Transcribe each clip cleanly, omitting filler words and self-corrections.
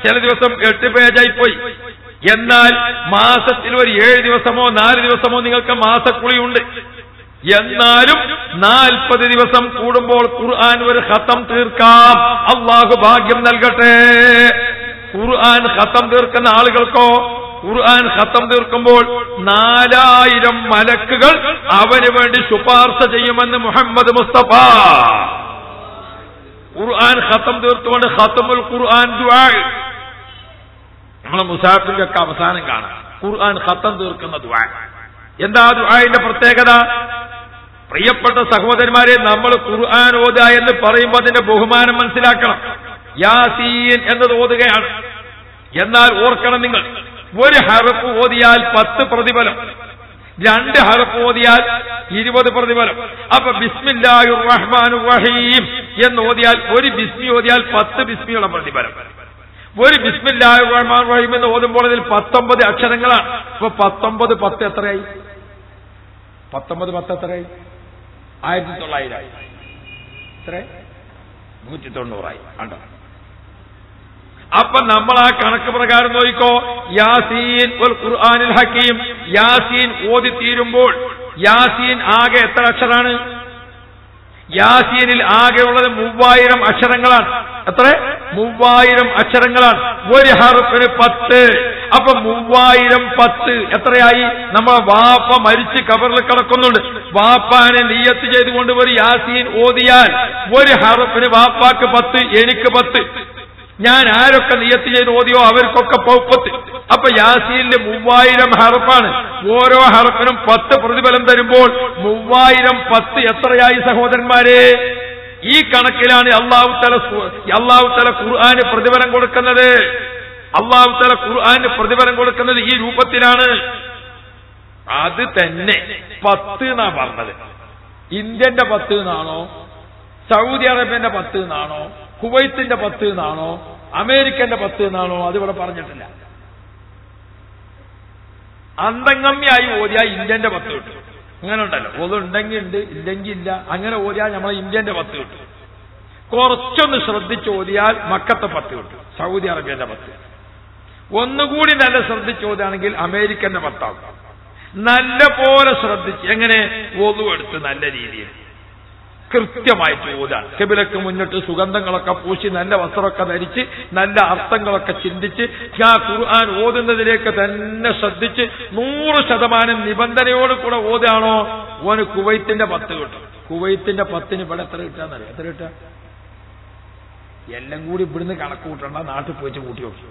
ചില ദിവസം 8 പേജായി പോയി. എന്നാൽ മാസത്തിൽ ഒരു 7 ദിവസമോ 4 ദിവസമോ നിങ്ങൾക്ക് മാസക്കുളിയുണ്ട്. എന്നാലും 40 ദിവസം കൂടുമ്പോൾ ഖുർആൻ ഒരു ഖത്തം തീർക്കാം. അള്ളാഹു ഭാഗ്യം നൽകട്ടെ. ഖുർആൻ ഖത്തം തീർക്കുന്ന ആളുകൾക്കോ ഖുർആൻ ഖത്തം തീർക്കുമ്പോൾ 4000 മലക്കുകൾ അവന് വേണ്ടി ശുപാർശ ചെയ്യുമെന്ന് മുഹമ്മദ് മുസ്തഫ. ഖുർആൻ ഖത്തം തീർത്തുകൊണ്ട് ഖത്തമുൽ ഖുർആൻ ദുആ നമ്മളെ മുസാഫിന്റെ ഒക്കെ അവസാനം കാണാം. ഖുർആൻ ഖത്തം തീർക്കുന്ന ദുആ. എന്താ ദുആന്റെ പ്രത്യേകത? പ്രിയപ്പെട്ട സഹോദരന്മാരെ, നമ്മൾ ഖുർആൻ ഓതുക എന്ന് പറയുമ്പോൾ അതിന്റെ ബഹുമാനം മനസ്സിലാക്കണം. യാസീൻ എന്നത് ഓതുകയാണ്. എന്നാൽ ഓർക്കണം, നിങ്ങൾ ഒരു ഹർഫ് ഓതിയാൽ 10 പ്രതിഫലം, 2 ഹർഫ് ഓതിയാൽ 20 പ്രതിഫലം. അപ്പൊ ബിസ്മില്ലാഹിർ റഹ്മാനിർ റഹീം എന്ന് ഓതിയാൽ ഒരു ബിസ്മി ഓതിയാൽ 10 ബിസ്മിയുടെ പ്രതിഫലം. ഒരു ബിസ്മില്ലാഹിർ റഹ്മാനിർ റഹീം എന്ന് ഓതുമ്പോൾ അതിൽ 19 അക്ഷരങ്ങളാണ്. അപ്പൊ 19 10 എത്രയായി? 19 10 എത്രയായി? 1900 ആയി. എത്ര? 190 ആണ്ടോ? അപ്പൊ നമ്മൾ ആ കണക്ക് പ്രകാരം നോക്കിക്കോ. യാസീൻ വൽ ഖുർആനിൽ ഹകീം, യാസീൻ ഓതി തീരുമ്പോൾ യാസീൻ ആകെ എത്ര അക്ഷരാണ്? യാസീനിൽ ആകെയുള്ളത് 3000 അക്ഷരങ്ങളാണ്. എത്ര? 3000 അക്ഷരങ്ങളാണ്. ഒരു ഹർഫിന് 10. അപ്പൊ 3000 10 എത്രയായി? നമ്മളെ വാപ്പ മരിച്ച് കബറിൽ കിടക്കുന്നുണ്ട്. വാപ്പാനെ നിയ്യത്ത് ചെയ്തുകൊണ്ട് ഒരു യാസീൻ ഓതിയാൽ ഒരു ഹർഫിന് വാപ്പാക്ക് 10, എനിക്ക് 10. ഞാൻ ആരൊക്കെ നിയ്യത്ത് ചെയ്ത് ഓതിയോ അവർക്കൊക്കെ 10. അപ്പൊ യാസീനിലെ 3000 ഹർഫാണ്. ഓരോ ഹർഫിനും 10 പ്രതിഫലം തരുമ്പോൾ 3000 10 എത്രയായി സഹോദരന്മാരെ? ഈ കണക്കിലാണ് അല്ലാഹു തആല ഖുർആന് പ്രതിഫലം കൊടുക്കുന്നത്. അല്ലാഹു തആല ഖുർആന് പ്രതിഫലം കൊടുക്കുന്നത് ഈ രൂപത്തിലാണ്. അത് തന്നെ 10 എന്നാ പറഞ്ഞത്. ഇന്ത്യന്റെ 10 എന്നാണോ, സൗദി അറേബ്യന്റെ 10 എന്നാണോ, കുവൈത്തിന്റെ 10 എന്നാണോ, അമേരിക്കന്റെ 10 എന്നാണോ? അതിവിടെ പറഞ്ഞിട്ടില്ല. അന്തംഗമ്യായി ഓതിയാ ഇന്ത്യന്റെ 10 കിട്ടും. അങ്ങനെ ഉണ്ടല്ലോ, ഓതുണ്ടെങ്കിൽ ഉണ്ട്, ഇല്ലെങ്കിൽ ഇല്ല. അങ്ങനെ ഓതിയാൽ നമ്മളെ ഇന്ത്യന്റെ 10 കിട്ടും. കുറച്ചൊന്ന് ശ്രദ്ധിച്ച് ഓതിയാൽ മക്കത്തെ 10 കിട്ടും, സൗദി അറേബ്യന്റെ 10. ഒന്നുകൂടി നല്ല ശ്രദ്ധിച്ച് ഓതുകയാണെങ്കിൽ അമേരിക്കന്റെ 10 ആകും. നല്ല പോലെ ശ്രദ്ധിച്ച് എങ്ങനെ ഓതു എടുത്ത് നല്ല രീതിയിൽ കൃത്യമായിട്ട് ഓതാൻ, ഖിബിലക്ക് മുന്നിട്ട് സുഗന്ധങ്ങളൊക്കെ പൂശി നല്ല വസ്ത്രമൊക്കെ ധരിച്ച് നല്ല അർത്ഥങ്ങളൊക്കെ ചിന്തിച്ച് ആ ഖുർആൻ ഓതുന്നതിലേക്ക് തന്നെ ശ്രദ്ധിച്ച് 100% നിബന്ധനയോട് കൂടെ ഓതാണോ ഓന് കുവൈത്തിന്റെ 10 കിട്ടും. കുവൈത്തിന്റെ 10ന് ഇവിടെ എത്ര കിട്ടാന്നറിയാം? എത്ര കിട്ടുക? എല്ലാം കൂടി ഇവിടുന്ന് കണക്ക് കൂട്ടണ്ട, നാട്ടിൽ പോയിട്ട് കൂട്ടി നോക്കി.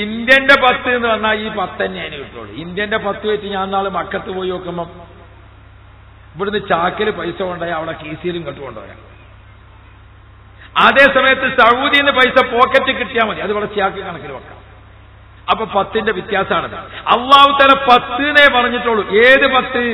ഇന്ത്യന്റെ 10 എന്ന് പറഞ്ഞാൽ ഈ 10 തന്നെ അതിന് കിട്ടുള്ളൂ. ഇന്ത്യന്റെ 10 വെച്ച് ഞാൻ നാളെ മക്കത്ത് പോയി നോക്കുമ്പം ഇവിടുന്ന് ചാക്കിൽ പൈസ കൊണ്ടുപോയി അവിടെ കീസിയിലും കെട്ടുകൊണ്ടുപോയാൽ. അതേ സമയത്ത് സൗദിയിൽ നിന്ന് പൈസ പോക്കറ്റ് കിട്ടിയാൽ മതി, അത് ഇവിടെ ചാക്ക് കണക്കിൽ വെക്കാം. അപ്പൊ 10ന്റെ വ്യത്യാസമാണത്. അല്ലാഹു തആല 10 പറഞ്ഞിട്ടുള്ളൂ. ഏത് 10?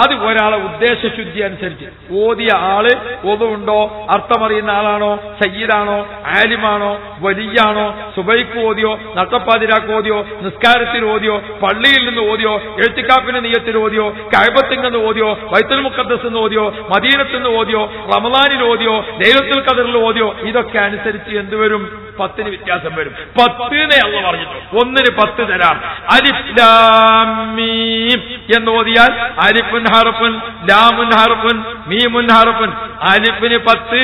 അത് ഒരാളെ ഉദ്ദേശശുദ്ധി അനുസരിച്ച് ഓതിയ ആള് ഒതുണ്ടോ, അർത്ഥമറിയുന്ന ആളാണോ, സയ്യിദാണോ, ആലിമാണോ, വലിയാണോ, സുബൈക്ക് ഓതിയോ, നട്ടപ്പാതിരാക്ക് ഓതിയോ, നിസ്കാരത്തിൽ ഓതിയോ, പള്ളിയിൽ നിന്ന് ഓതിയോ, എഴുത്തിക്കാപ്പിന്റെ നിയ്യത്തിൽ ഓതിയോ, കഅബത്തിൽ നിന്ന് ഓതിയോ, ബൈത്തുൽ മുഖദ്ദസിൽ നിന്ന് ഓതിയോ, മദീനത്തിൽ നിന്ന് ഓതിയോ, റമദാനിൽ ഓതിയോ, ലൈലത്തുൽ ഖദറിൽ ഓതിയോ, ഇതൊക്കെ അനുസരിച്ച് എന്തുവരും? 10ന് വ്യത്യാസം വരും. 10 അല്ലാഹു പറഞ്ഞിട്ടുണ്ട്. 1ന് 10 തരാം. അലിഫ് ലാം മീം എന്ന് ഓതിയാൽ അലിഫുൻ ഹർഫുൻ, ലാമുൻ ഹർഫുൻ, മീമുൻ ഹർഫുൻ. അലിഫിന് 10,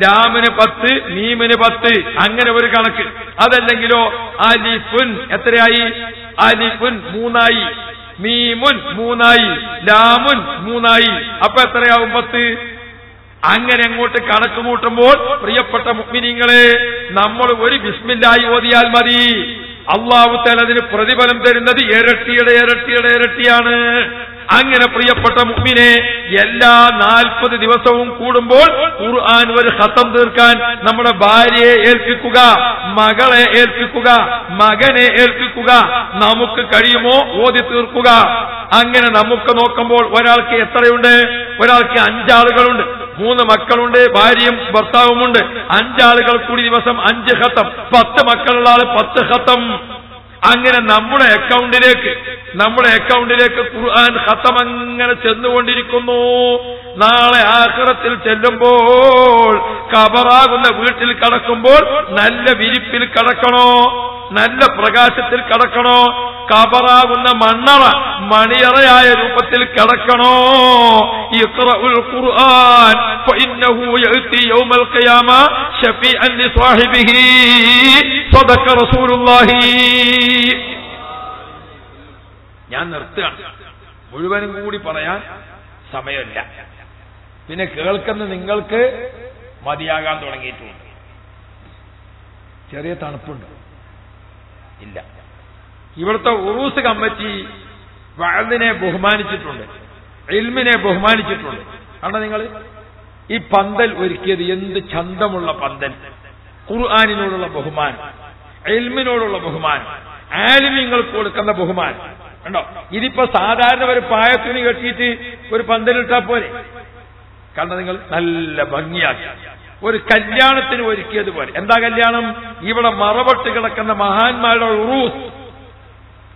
ലാമിന് 10, മീമിന് 10. അങ്ങനെ ഒരു കണക്ക്. അതല്ലെങ്കിലോ അലിഫുൻ എത്രയായി? അലിഫുൻ 3 ആയി, മീമുൻ 3 ആയി, ലാമുൻ 3 ആയി. അപ്പൊ എത്രയാവും? 10. അങ്ങനെ അങ്ങോട്ട് കണക്ക് കൂട്ടുമ്പോൾ പ്രിയപ്പെട്ട മുഅ്മിനീങ്ങളെ, നമ്മൾ ഒരു ബിസ്മില്ലാഹി ഓതിയാൽ മതി. അല്ലാഹു തആല അതിന് പ്രതിഫലം തരുന്നത് ഇരട്ടിയാണ്. അങ്ങനെ പ്രിയപ്പെട്ട മുഅ്മിനെ, എല്ലാ 40 ദിവസവും കൂടുമ്പോൾ ഖുർആൻ ഒരു ഖത്തം തീർക്കാൻ നമ്മുടെ ഭാര്യയെ ഏൽപ്പിക്കുക, മകളെ ഏൽപ്പിക്കുക, മകനെ ഏൽപ്പിക്കുക. നമുക്ക് കഴിയുമോ ഓതി തീർക്കുക. അങ്ങനെ നമുക്ക് നോക്കുമ്പോൾ ഒരാൾക്ക് എത്രയുണ്ട്? ഒരാൾക്ക് 5 ആളുകളുണ്ട്, 3 മക്കളുണ്ട്, ഭാര്യയും ഭർത്താവുമുണ്ട്. 5 ആളുകൾ കൂടി ദിവസം 5 ഖത്തം, 10 മക്കളുള്ള ആള് 10 ഖത്തം. അങ്ങനെ നമ്മുടെ അക്കൗണ്ടിലേക്ക് ഖുർആൻ ഖതമങ്ങനെ ചെന്നുകൊണ്ടിരിക്കുന്നു. നാളെ ആഖിറത്തിൽ ചെല്ലുമ്പോൾ ഖബറാകുന്ന വീട്ടിൽ കടക്കുമ്പോൾ നല്ല വിരിപ്പിൽ കടക്കണോ, നല്ല പ്രകാശത്തിൽ കടക്കണോ, ഖബറാകുന്ന മണ്ണറ മണിയറയായ രൂപത്തിൽ കടക്കണോ? ഇഖ്റഉൽ ഖുർആൻ ഫഇന്നഹു യഅതി യൗമൽ ഖിയാമ ശഫീഅൻ ലിസ്വാഹിബിഹി സദഖ റസൂലുള്ളാഹി. ഞാൻ നിർത്തുകയാണ്, മുഴുവനും കൂടി പറയാൻ സമയമില്ല. പിന്നെ കേൾക്കുന്ന നിങ്ങൾക്ക് മതിയാകാൻ തുടങ്ങിയിട്ടുണ്ട്. ചെറിയ തണുപ്പുണ്ട് ഇല്ല. ഇവിടുത്തെ ഉറൂസ് കമ്മിറ്റി വഅദിനെ ബഹുമാനിച്ചിട്ടുണ്ട്, ഇൽമിനെ ബഹുമാനിച്ചിട്ടുണ്ട്. കണ്ടോ നിങ്ങൾ ഈ പന്തൽ ഒരുക്കിയത്? എന്ത് ചന്തമുള്ള പന്തൽ! ഖുർആനിനോടുള്ള ബഹുമാനം, ഇൽമിനോടുള്ള ബഹുമാനം, ആലിമീങ്ങൾക്ക് കൊടുക്കുന്ന ബഹുമാനം കണ്ടോ. ഇതിപ്പോ സാധാരണ ഒരു പായത്തുണി കെട്ടിയിട്ട് ഒരു പന്തലിട്ടാ പോലെ. കണ്ടോ നിങ്ങൾ, നല്ല ഭംഗിയാക്കി ഒരു കല്യാണത്തിന് ഒരുക്കിയതുപോലെ. എന്താ കല്യാണം? ഇവിടെ മറപട്ട് കിടക്കുന്ന മഹാന്മാരുടെ ഉറൂസ്,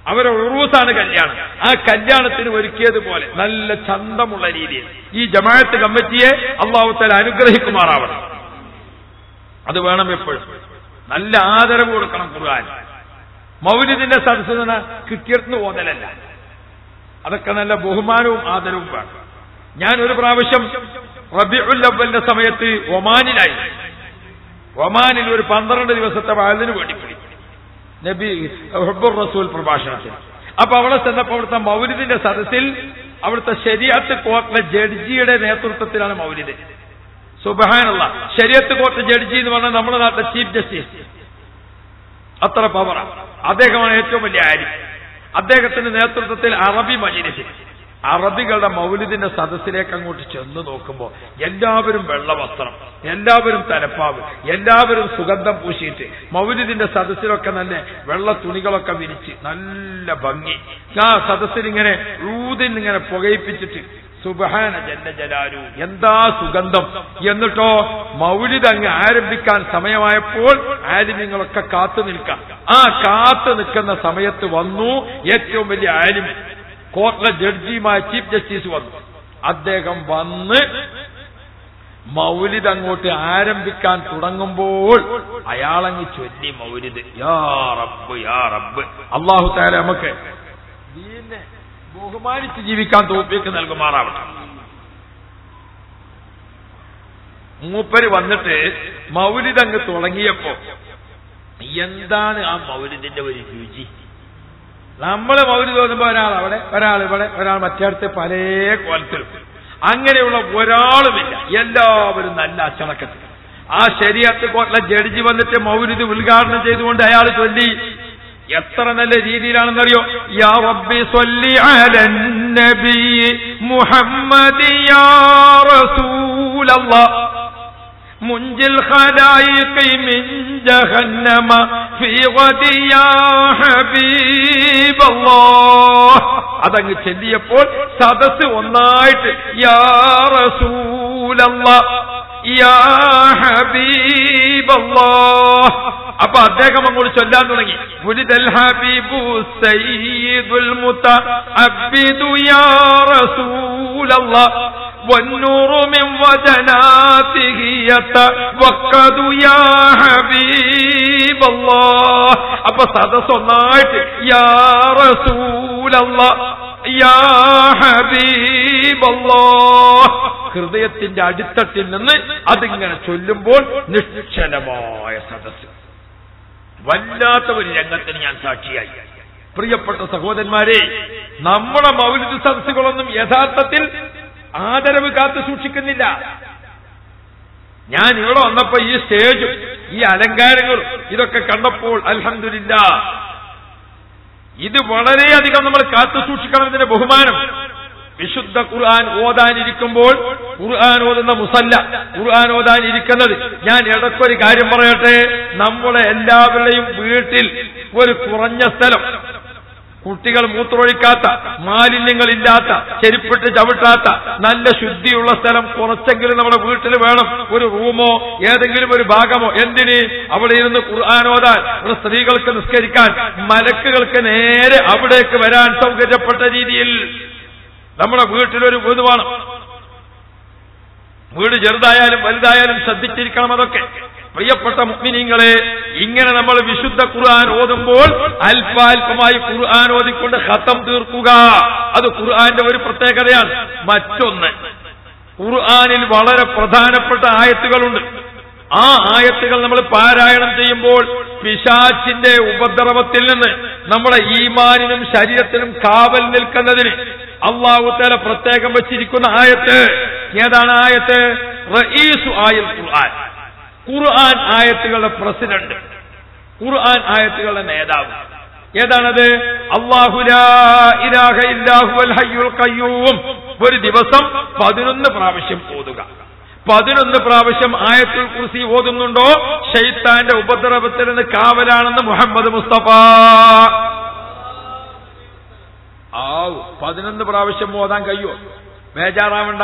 അവരുടെ ഉറൂസാണ് കല്യാണം. ആ കല്യാണത്തിന് ഒരുക്കിയതുപോലെ നല്ല ചന്തമുള്ള രീതിയിൽ ഈ ജമാഅത്ത് കമ്മിറ്റിയെ അല്ലാഹു തആല അനുഗ്രഹിക്കുമാറാവണം. അത് വേണം എപ്പോഴും. നല്ല ആദരവ് കൊടുക്കണം ഖുർആൻ. മൗലിദിന്റെ സദസ്സ് കിട്ടിയെടുത്ത് ഓതലല്ല, അതൊക്കെ നല്ല ബഹുമാനവും ആദരവും വേണം. ഞാൻ ഒരു പ്രാവശ്യം റബീഉൽ അവ്വലിന്റെ സമയത്ത് ഒമാനിലായി. ഒമാനിൽ ഒരു 12 ദിവസത്തെ വഅദിന് വേണ്ടി പോയി, നബി ഹുബ്ബുർ റസൂൽ പ്രഭാഷണത്തിൽ. അപ്പൊ അവിടെ ചെന്നപ്പോൾ അവിടുത്തെ മൗലിദിന്റെ സദസ്സിൽ അവിടുത്തെ ശരീഅത്ത് കോർട്ടിലെ ജഡ്ജിയുടെ നേതൃത്വത്തിലാണ് മൗലിദ്. സുബ്ഹാനല്ലാഹ്, ശരീഅത്ത് കോർട്ട് ജഡ്ജി എന്ന് പറഞ്ഞാൽ നമ്മുടെ നാട്ടിലെ ചീഫ് ജസ്റ്റിസ്, അത്ര പവറാണ്. അദ്ദേഹമാണ് ഏറ്റവും വലിയ ആലിം. അദ്ദേഹത്തിന്റെ നേതൃത്വത്തിൽ അറബി മജ്ലിസ്, അറബികളുടെ മൗലിദിന്റെ സദസ്സിലേക്ക് അങ്ങോട്ട് ചെന്ന് നോക്കുമ്പോൾ എല്ലാവരും വെള്ള വസ്ത്രം, എല്ലാവരും തലപ്പാവ്, എല്ലാവരും സുഗന്ധം പൂശിയിട്ട് മൗലിദിന്റെ സദസ്സിലൊക്കെ നല്ല വെള്ള തുണികളൊക്കെ വിരിച്ച് നല്ല ഭംഗി. ആ സദസ്സിലിങ്ങനെ ഊതിനിങ്ങനെ പുകയിപ്പിച്ചിട്ട് സുബ്ഹാന ജല്ല ജലാലു, എന്താ സുഗന്ധം! എന്നിട്ടോ മൗലിദ് അങ്ങ് ആരംഭിക്കാൻ സമയമായപ്പോൾ ആലിമ്യങ്ങളൊക്കെ കാത്തു നിൽക്കാം. ആ കാത്തു നിൽക്കുന്ന സമയത്ത് വന്നു ഏറ്റവും വലിയ ആലിം, കോർട്ടിലെ ജഡ്ജിയുമായ ചീഫ് ജസ്റ്റിസ് വന്നു. അദ്ദേഹം വന്ന് മൗലിദ് അങ്ങോട്ട് ആരംഭിക്കാൻ തുടങ്ങുമ്പോൾ അയാളങ്ങ് ചൊല്ലി മൗലിദ്. യാ റബ്ബ് യാ റബ്ബ്. അല്ലാഹു തആല നമുക്ക് ദീനിനെ ബഹുമാനിച്ച് ജീവിക്കാൻ തൗഫീഖ് നൽകുമാറാവട്ടെ. മൂപ്പര് വന്നിട്ട് മൗലിദ് അങ്ങ് തുടങ്ങിയപ്പോ എന്താണ് ആ മൗലിദിന്റെ ഒരു രുചി! നമ്മള് മൗലിദ് തോന്നുമ്പോ ഒരാൾ അവിടെ, ഒരാൾ ഇവിടെ, ഒരാൾ മറ്റേടത്ത് പല കോലത്തിലും. അങ്ങനെയുള്ള ഒരാളുമില്ല, എല്ലാവരും നല്ല അച്ചടക്കത്തിൽ. ആ ശരീഅത്ത് കോർട്ടിലെ ജഡ്ജി വന്നിട്ട് മൗലിദ് ഉദ്ഘാടനം ചെയ്തുകൊണ്ട് അയാൾ ചൊല്ലി. എത്ര നല്ല രീതിയിലാണെന്നറിയോ? യാ റബ്ബി സ്വല്ലി അലൻ നബി മുഹമ്മദി യാ റസൂലല്ലാഹ് മുൻജിൽ ഖലായിഖി മിൻ ജഹന്നമ ഫീ ഗദി യാ ഹബീബല്ലാഹ്. അതങ്ങ് ചൊല്ലിയപ്പോൾ സദസ്സ് ഒന്നായിട്ട് യാ റസൂലല്ലാഹ് യാ ഹബീബല്ലാഹ്. അപ്പൊ അദ്ദേഹം അങ്ങോട്ട് ചൊല്ലാൻ തുടങ്ങി. മുലിദൽ ഹബീബു സയ്യിദുൽ മുതഅബ്ബിദു യാ റസൂലല്ലാഹ് വന്നൂറു മിൻ വജനാതിഹി യതവഖദു യാ ഹബീബല്ലാഹ്. അപ്പൊ സദസ്സ് ഒന്നായിട്ട് യാ റസൂലല്ലാഹ് യാ ഹബീബല്ലാഹ്. ഹൃദയത്തിന്റെ അടിത്തട്ടിൽ നിന്ന് അതിങ്ങനെ ചൊല്ലുമ്പോൾ നിശ്ചലമായ സദസ്സ്. വല്ലാത്ത ഒരു രംഗത്തിന് ഞാൻ സാക്ഷിയായി. പ്രിയപ്പെട്ട സഹോദരന്മാരെ, നമ്മുടെ മൗലിദ് സദസ്സുകളൊന്നും യഥാർത്ഥത്തിൽ ആദരവ് കാത്തു സൂക്ഷിക്കുന്നില്ല. ഞാൻ ഇവിടെ വന്നപ്പോ ഈ സ്റ്റേജും ഈ അലങ്കാരങ്ങളും ഇതൊക്കെ കണ്ടപ്പോൾ അൽഹംദുലില്ലാഹ്, ഇത് വളരെയധികം നമ്മൾ കാത്തു സൂക്ഷിക്കണം. ഇതിന്റെ ബഹുമാനം. വിശുദ്ധ ഖുർആൻ ഓതാനിരിക്കുമ്പോൾ ഖുർആൻ ഓതുന്ന മുസല്ല, ഖുർആൻ ഓതാനിരിക്കുന്നത്, ഞാൻ ഇടയ്ക്കൊരു കാര്യം പറയട്ടെ, നമ്മുടെ എല്ലാവരുടെയും വീട്ടിൽ ഒരു കുറഞ്ഞ സ്ഥലം, കുട്ടികൾ മൂത്രമൊഴിക്കാത്ത, മാലിന്യങ്ങളില്ലാത്ത, ചെരുപ്പിട്ട് ചവിട്ടാത്ത നല്ല ശുദ്ധിയുള്ള സ്ഥലം കുറച്ചെങ്കിലും നമ്മുടെ വീട്ടിൽ വേണം. ഒരു റൂമോ ഏതെങ്കിലും ഒരു ഭാഗമോ. എന്തിന്? അവിടെ ഇരുന്ന് ഖുർആൻ ഓതാൻ, ഇവിടെ സ്ത്രീകൾക്ക് നിസ്കരിക്കാൻ, മലക്കുകൾക്ക് നേരെ അവിടേക്ക് വരാൻ സൗകര്യപ്പെട്ട രീതിയിൽ നമ്മുടെ വീട്ടിലൊരു വീട് വേണം. വീട് ചെറുതായാലും വലുതായാലും ശ്രദ്ധിച്ചിരിക്കണം. അതൊക്കെ പ്രിയപ്പെട്ട മുഅ്മിനീങ്ങളെ, ഇങ്ങനെ നമ്മൾ വിശുദ്ധ ഖുർആൻ ഓതുമ്പോൾ അല്പാൽപമായി ഖുർആൻ ഓതിക്കൊണ്ട് ഖതം തീർക്കുക, അത് ഖുർആന്റെ ഒരു പ്രത്യേകതയാണ്. മറ്റൊന്ന്, ഖുർആനിൽ വളരെ പ്രധാനപ്പെട്ട ആയത്തുകളുണ്ട്. ആ ആയത്തുകൾ നമ്മൾ പാരായണം ചെയ്യുമ്പോൾ പിശാചിന്റെ ഉപദ്രവത്തിൽ നിന്ന് നമ്മുടെ ഈമാനിനും ശരീരത്തിനും കാവൽ നിൽക്കുന്നതിന് അല്ലാഹു തആല പ്രത്യേകം വെച്ചിരിക്കുന്ന ആയത്ത് ഏതാണ്? ആയത്ത് റഈസു ആയൽ ഖുർആൻ. ഖുർആൻ ആയത്തുകളുടെ പ്രസിഡന്റ്, ഖുർആൻ ആയത്തുകളുടെ നേതാവ് ഏതാണത്? അല്ലാഹു ലാ ഇലാഹ ഇല്ലാ ഹുവൽ ഹയ്യുൽ ഖയ്യൂം. ഒരു ദിവസം 11 പ്രാവശ്യം ഓതുക. 11 പ്രാവശ്യം ആയത്തുൽ കുർസി ഓതുന്നുണ്ടോ ശൈത്താന്റെ ഉപദ്രവത്തിൽ നിന്ന് കാവലാണെന്ന് മുഹമ്മദ് മുസ്തഫ. 11 പ്രാവശ്യം ഓതാൻ കഴിയോ? ബേജാറാവണ്ട,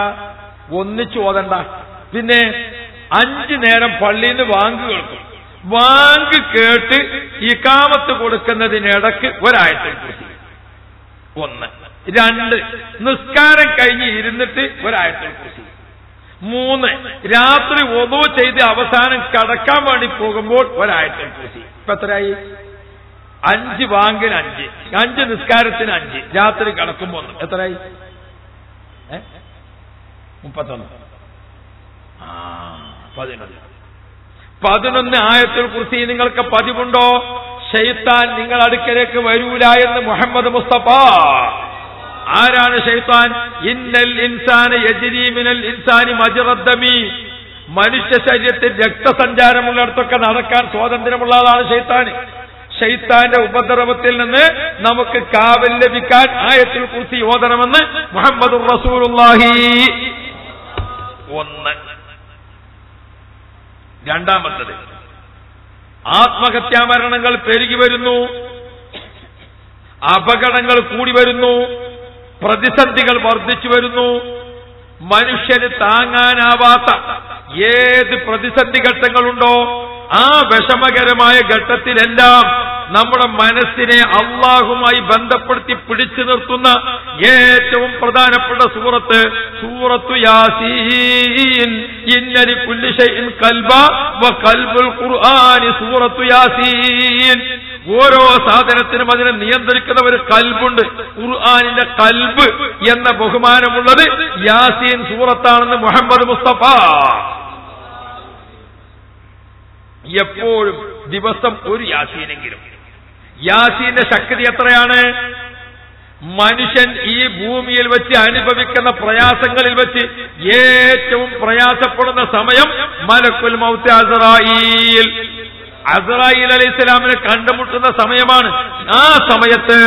ഒന്നിച്ചു ഓതണ്ട. പിന്നെ 5 നേരം പള്ളിയിൽ നിന്ന് വാങ്ക് കേൾക്കും. വാങ്ക് കേട്ട് ഇഖാമത്ത് കൊടുക്കുന്നതിനിടക്ക് ഒരായത്തുൽ കുർസി. 1. 2. നിസ്കാരം കഴിഞ്ഞ് ഇരുന്നിട്ട് ഒരായത്തുൽ കുർസി. 3. രാത്രി wudu ചെയ്ത് അവസാനം കടക്കാൻ വേണ്ടി പോകുമ്പോൾ ഒരായത്തുൽ കുർസി. ഇപ്പൊ എത്രയായി? 5 വാങ്കിന് 5, 5 നിസ്കാരത്തിന് 5, രാത്രി കടക്കുമ്പോൾ 1. എത്രയായി? 31. 11 ആയത്തുൽ കുർസി നിങ്ങൾക്ക് പതിവുണ്ടോ? ശൈത്താൻ നിങ്ങൾ അടുക്കലേക്ക് വരൂല എന്ന് മുഹമ്മദ് മുസ്തഫ. ആരാണ് ശൈത്താൻ? ഇന്നൽ ഇൻസാന യജ്രി മിനൽ ഇൻസാനി മജ്റദ്ദമി. മനുഷ്യ ശരീരത്തിൽ രക്തസഞ്ചാരമുള്ളിടത്തൊക്കെ നടക്കാൻ സ്വാതന്ത്ര്യമുള്ള ആളാണ് ശൈത്താൻ. ശൈത്താന്റെ ഉപദ്രവത്തിൽ നിന്ന് നമുക്ക് കാവൽ ലഭിക്കാൻ ആയത്തുൽ കുർസി ഓതണമെന്ന് മുഹമ്മദുർ റസൂലുള്ളാഹി. 1. രണ്ടാമത്തത്, ആത്മഹത്യാമരണങ്ങൾ പെരുകി വരുന്നു, അപകടങ്ങൾ കൂടി വരുന്നു, പ്രതിസന്ധികൾ വർദ്ധിച്ചു വരുന്നു. മനുഷ്യന് താങ്ങാനാവാത്ത ഏത് പ്രതിസന്ധി ഘട്ടങ്ങളുണ്ടോ ആ വിഷമകരമായ ഘട്ടത്തിലെല്ലാം നമ്മുടെ മനസ്സിനെ അള്ളാഹുമായി ബന്ധപ്പെടുത്തി പിടിച്ചു നിർത്തുന്ന ഏറ്റവും പ്രധാനപ്പെട്ട സൂറത്തു യാസീൻ. ഇന്ന ലികുല്ലി ശൈഇൻ ഖൽബ വ ഖൽബുൽ ഖുർആനി സൂറത്തു യാസീൻ. ഓരോ സാധനത്തിനും അതിനെ നിയന്ത്രിക്കുന്ന ഒരു കൽബുണ്ട്. ഖുർആനിന്റെ കൽബ് എന്ന ബഹുമാനമുള്ളത് യാസീൻ സൂറത്താണെന്ന് മുഹമ്മദ് മുസ്തഫ. എപ്പോഴും ദിവസം ഒരു യാസീനെങ്കിലും. യാസീന്റെ ശക്തി എത്രയാണ്? മനുഷ്യൻ ഈ ഭൂമിയിൽ വെച്ച് അനുഭവിക്കുന്ന പ്രയാസങ്ങളിൽ വെച്ച് ഏറ്റവും പ്രയാസപ്പെടുന്ന സമയം മലക്കുൽ മൗത്ത് അസ്റായീൽ അലൈഹിസ്സലാമിനെ കണ്ടുമുട്ടുന്ന സമയമാണ്. ആ സമയത്ത്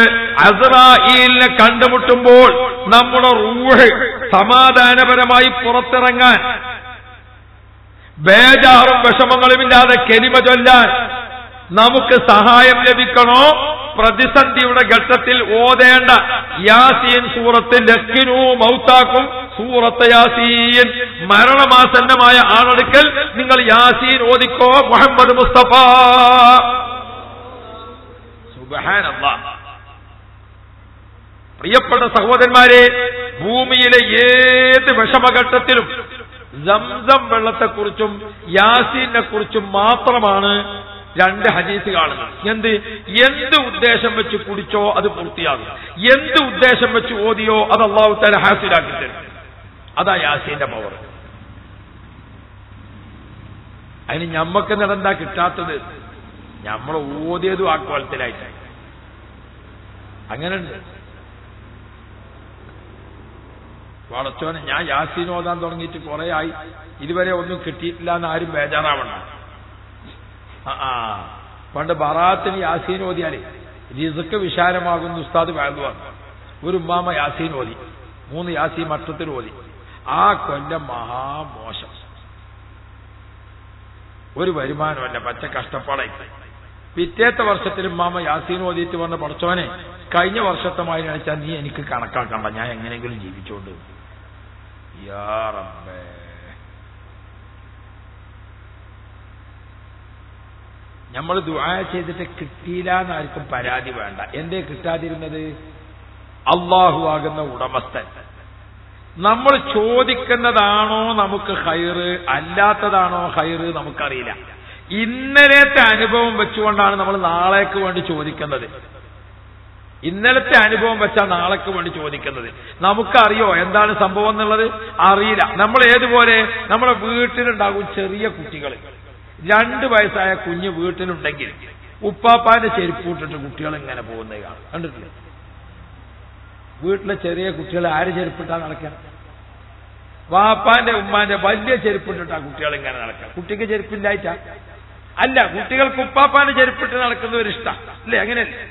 അസ്റായീലിനെ കണ്ടുമുട്ടുമ്പോൾ നമ്മുടെ റൂഹ് സമാധാനപരമായി പുറത്തിറങ്ങാൻ, ബേജാറും വിഷമങ്ങളുമില്ലാതെ കെലിമ ചൊല്ലാൻ നമുക്ക് സഹായം ലഭിക്കണോ? പ്രതിസന്ധിയുടെ ഘട്ടത്തിൽ ഓതേണ്ട യാസീൻ സൂറത്ത് ലക്കിനു മൗത്താക്കും സൂറത്ത് യാസീൻ. മരണമാസന്നമായ ആളടുക്കൽ നിങ്ങൾ യാസീൻ ഓതിക്കോ മുഹമ്മദ് മുസ്തഫ. സുബ്ഹാനല്ലാഹ്. പ്രിയപ്പെട്ട സഹോദരന്മാരെ, ഭൂമിയിലെ ഏത് വിഷമഘട്ടത്തിലും സംസം വെള്ളത്തെക്കുറിച്ചും യാസീനെ കുറിച്ചും മാത്രമാണ് 2 ഹദീസ് കാണുന്നത്. എന്ത് ഉദ്ദേശം വെച്ച് കുടിച്ചോ അത് പൂർത്തിയാകും, എന്ത് ഉദ്ദേശം വെച്ച് ഓതിയോ അത് അല്ലാഹു തആല ഹാസിലാക്കി തരും. അതാ യാസീന്റെ പവർ. അതിന് ഞമ്മക്ക് എന്താ കിട്ടാത്തത്? നമ്മൾ ഓതിയതും ആ കോലത്തിലായിട്ട് അങ്ങനെയുണ്ട്. വളച്ചോനെ, ഞാൻ യാസീൻ ഓതാൻ തുടങ്ങിയിട്ട് കുറെ ആയി, ഇതുവരെ ഒന്നും കിട്ടിയിട്ടില്ല എന്ന് ആരും ബേജാറാവണ്ട. പണ്ട് ബറാത്തിന് യാസീൻ ഓതിയാലേ റിസ്ക് വിശാലമാകുന്ന ഉസ്താദ് വാഴ്ന്നു. ഒരു ഉമ്മാമ യാസീൻ ഓതി, 3 യാസീൻ മട്ടത്തിൽ ഓതി. ആ കൊല്ലം മഹാമോശം, ഒരു വരുമാനമല്ല, പച്ച കഷ്ടപ്പാടായി. പിറ്റേത്തെ വർഷത്തിൽ ഉമ്മാമ യാസീൻ ഓതിയിട്ട് പറഞ്ഞ പഠിച്ചോനെ കഴിഞ്ഞ വർഷത്തമായി വെച്ചാൽ നീ എനിക്ക് കണക്കാക്കണ്ട, ഞാൻ എങ്ങനെയെങ്കിലും ജീവിച്ചോണ്ട്. യാ റബ്ബേ, നമ്മൾ ദുആ ചെയ്തിട്ട് കിട്ടിയില്ല എന്നാർക്കും പരാതി വേണ്ട. എന്തേ കിട്ടാതിരുന്നത്? അള്ളാഹു ആകുന്ന ഉടമസ്ഥൻ നമ്മൾ ചോദിക്കുന്നതാണോ നമുക്ക് ഖൈറ്, അല്ലാത്തതാണോ ഖൈറ് നമുക്കറിയില്ല. ഇന്നലത്തെ അനുഭവം വെച്ചുകൊണ്ടാണ് നമ്മൾ നാളേക്ക് വേണ്ടി ചോദിക്കുന്നത്. ഇന്നലത്തെ അനുഭവം വെച്ചാൽ നാളേക്ക് വേണ്ടി ചോദിക്കുന്നത്. നമുക്കറിയോ എന്താണ് സംഭവം എന്നുള്ളത്? അറിയില്ല. നമ്മൾ ഏതുപോലെ നമ്മുടെ വീട്ടിലുണ്ടാകും ചെറിയ കുട്ടികൾ, 2 വയസ്സായ കുഞ്ഞ് വീട്ടിലുണ്ടെങ്കിൽ ഉപ്പാപ്പാന്റെ ചെരുപ്പൂട്ടിട്ട് കുട്ടികൾ ഇങ്ങനെ പോകുന്നത് കാണും, കണ്ടിട്ടില്ലേ? വീട്ടിലെ ചെറിയ കുട്ടികൾ ആര് ചെരുപ്പിട്ടാ നടക്കുക? വാപ്പാന്റെ ഉമ്മാന്റെ വലിയ ചെരുപ്പിട്ടിട്ടാ കുട്ടികൾ ഇങ്ങനെ നടക്കുക. കുട്ടിക്ക് ചെരുപ്പില്ലായിട്ടാ അല്ല, കുട്ടികൾക്ക് ഉപ്പാപ്പാന്റെ ചെരുപ്പിട്ട് നടക്കുന്നവരിഷ്ടം അല്ലേ? അങ്ങനെയല്ലേ?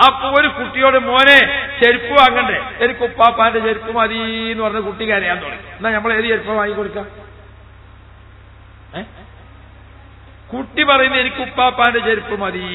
അപ്പൊ ഒരു കുട്ടിയോട് മോനെ ചെരുപ്പ് വാങ്ങണ്ടേ, എനിക്ക് ഉപ്പാപ്പാന്റെ ചെരുപ്പ് മതി എന്ന് പറഞ്ഞ കുട്ടി കരയാൻ തുടങ്ങി. എന്നാ നമ്മൾ ഏത് ചെരുപ്പ് വാങ്ങിക്കൊടുക്കാം? കുട്ടി പറയുന്നത് എനിക്ക് ഉപ്പാപ്പാന്റെ ചെരുപ്പ് മതി.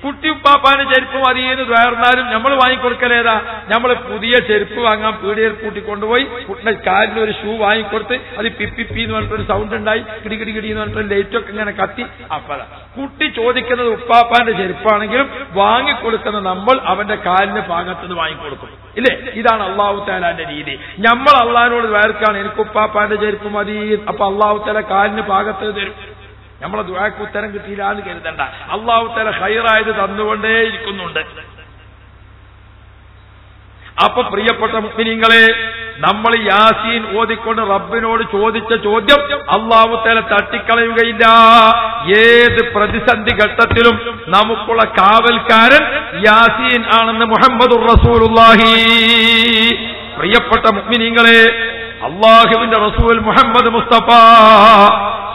കുട്ടി ഉപ്പാപ്പാന്റെ ചെരുപ്പ് മതി എന്ന് വേർന്നാലും നമ്മൾ വാങ്ങിക്കൊടുക്കലേതാ? നമ്മൾ പുതിയ ചെരുപ്പ് വാങ്ങാൻ പീടികയിൽ കൂട്ടിക്കൊണ്ടുപോയി കുട്ടിയുടെ കാലിന് ഒരു ഷൂ വാങ്ങിക്കൊടുത്ത് അത് പിപ്പി എന്ന് പറഞ്ഞിട്ടൊരു സൗണ്ട് ഉണ്ടായി, കിടി കിടി കിടി എന്ന് പറഞ്ഞിട്ട് ലൈറ്റൊക്കെ ഇങ്ങനെ കത്തി. അപ്പതാ കുട്ടി ചോദിക്കുന്നത് ഉപ്പാപ്പാന്റെ ചെരുപ്പാണെങ്കിലും വാങ്ങിക്കൊടുക്കുന്ന നമ്മൾ അവന്റെ കാലിന് ഭാഗത്തുനിന്ന് വാങ്ങിക്കൊടുക്കും, ഇല്ലേ? ഇതാണ് അള്ളാഹു തആലാന്റെ രീതി. നമ്മൾ അള്ളാഹിനോട് വേർക്കാണ് എനിക്ക് ഉപ്പാപ്പാന്റെ ചെരുപ്പ് മതി, അപ്പൊ അള്ളാഹു തആല കാലിന് ഭാഗത്ത് തരും. നമ്മളെ ദുആക്ക് ഉത്തരം കിട്ടിയില്ല എന്ന് കരുതണ്ട. അള്ളാഹു തആല ഖൈറായത് തന്നുകൊണ്ടേയിരിക്കുന്നുണ്ട്. അപ്പൊ പ്രിയപ്പെട്ട മുഅ്മിനീങ്ങളെ, നമ്മൾ യാസീൻ ഓതിക്കൊണ്ട് റബ്ബിനോട് ചോദിച്ച ചോദ്യം അള്ളാഹു തആല തട്ടിക്കളയുകയില്ല. ഏത് പ്രതിസന്ധി ഘട്ടത്തിലും നമുക്കുള്ള കാവൽക്കാരൻ യാസീൻ ആണെന്ന് മുഹമ്മദുർ റസൂലുള്ളാഹി. പ്രിയപ്പെട്ട മുഅ്മിനീങ്ങളെ, അള്ളാഹുവിന്റെ റസൂൽ മുഹമ്മദ് മുസ്തഫ